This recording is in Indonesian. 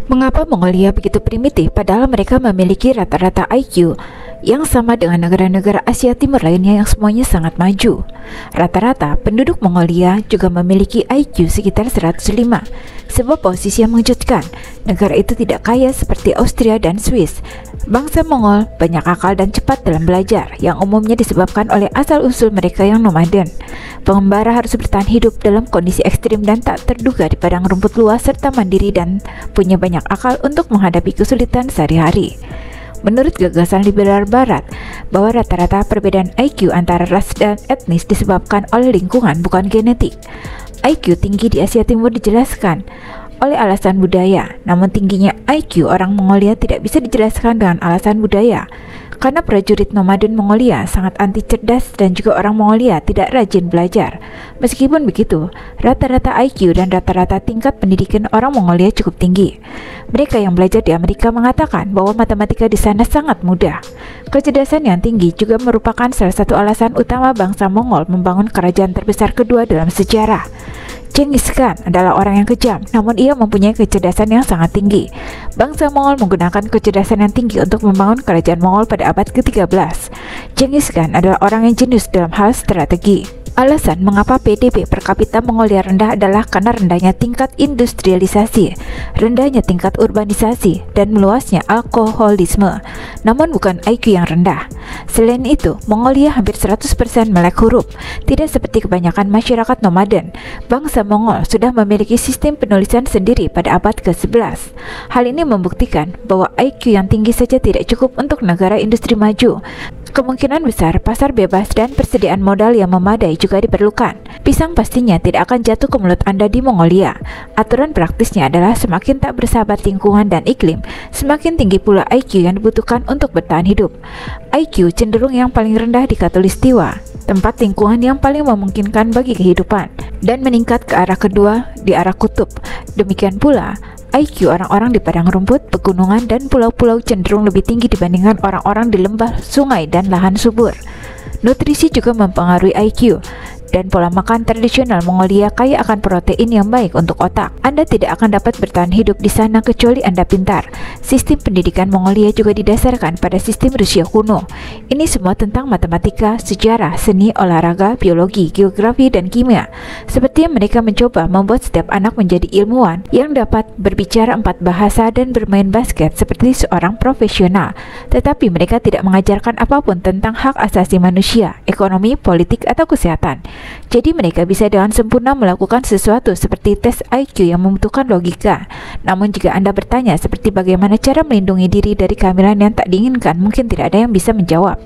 Mengapa Mongolia begitu primitif padahal mereka memiliki rata-rata IQ yang sama dengan negara-negara Asia Timur lainnya yang semuanya sangat maju? Rata-rata penduduk Mongolia juga memiliki IQ sekitar 105, sebuah posisi yang mengejutkan. Negara itu tidak kaya seperti Austria dan Swiss. Bangsa Mongol banyak akal dan cepat dalam belajar, yang umumnya disebabkan oleh asal-usul mereka yang nomaden. Pengembara harus bertahan hidup dalam kondisi ekstrim dan tak terduga di padang rumput luas, serta mandiri dan punya banyak akal untuk menghadapi kesulitan sehari-hari. Menurut gagasan liberal barat, bahwa rata-rata perbedaan IQ antara ras dan etnis disebabkan oleh lingkungan, bukan genetik. IQ tinggi di Asia Timur dijelaskan oleh alasan budaya, namun tingginya IQ orang Mongolia tidak bisa dijelaskan dengan alasan budaya, karena prajurit nomaden Mongolia sangat anti cerdas dan juga orang Mongolia tidak rajin belajar. Meskipun begitu, rata-rata IQ dan rata-rata tingkat pendidikan orang Mongolia cukup tinggi. Mereka yang belajar di Amerika mengatakan bahwa matematika di sana sangat mudah. Kecerdasan yang tinggi juga merupakan salah satu alasan utama bangsa Mongol membangun kerajaan terbesar kedua dalam sejarah. Genghis Khan adalah orang yang kejam, namun ia mempunyai kecerdasan yang sangat tinggi. Bangsa Mongol menggunakan kecerdasan yang tinggi untuk membangun kerajaan Mongol pada abad ke-13. Genghis Khan adalah orang yang jenius dalam hal strategi. Alasan mengapa PDB per kapita Mongolia rendah adalah karena rendahnya tingkat industrialisasi, rendahnya tingkat urbanisasi, dan meluasnya alkoholisme, namun bukan IQ yang rendah. Selain itu, Mongolia hampir 100% melek huruf. Tidak seperti kebanyakan masyarakat nomaden, bangsa Mongol sudah memiliki sistem penulisan sendiri pada abad ke-11. Hal ini membuktikan bahwa IQ yang tinggi saja tidak cukup untuk negara industri maju. Kemungkinan besar pasar bebas dan persediaan modal yang memadai juga diperlukan. Pisang pastinya tidak akan jatuh ke mulut Anda di Mongolia. Aturan praktisnya adalah semakin tak bersahabat lingkungan dan iklim, semakin tinggi pula IQ yang dibutuhkan untuk bertahan hidup. IQ cenderung yang paling rendah di Khatulistiwa, tempat lingkungan yang paling memungkinkan bagi kehidupan, dan meningkat ke arah kedua di arah kutub. Demikian pula, IQ orang-orang di padang rumput, pegunungan, dan pulau-pulau cenderung lebih tinggi dibandingkan orang-orang di lembah, sungai, dan lahan subur. Nutrisi juga mempengaruhi IQ, dan pola makan tradisional Mongolia kaya akan protein yang baik untuk otak. Anda tidak akan dapat bertahan hidup di sana kecuali Anda pintar. Sistem pendidikan Mongolia juga didasarkan pada sistem Rusia kuno. Ini semua tentang matematika, sejarah, seni, olahraga, biologi, geografi, dan kimia. Sepertinya mereka mencoba membuat setiap anak menjadi ilmuwan yang dapat berbicara 4 bahasa dan bermain basket seperti seorang profesional. Tetapi mereka tidak mengajarkan apapun tentang hak asasi manusia, ekonomi, politik, atau kesehatan. Jadi mereka bisa dengan sempurna melakukan sesuatu seperti tes IQ yang membutuhkan logika. Namun jika Anda bertanya seperti bagaimana cara melindungi diri dari kehamilan yang tak diinginkan, mungkin tidak ada yang bisa menjawab.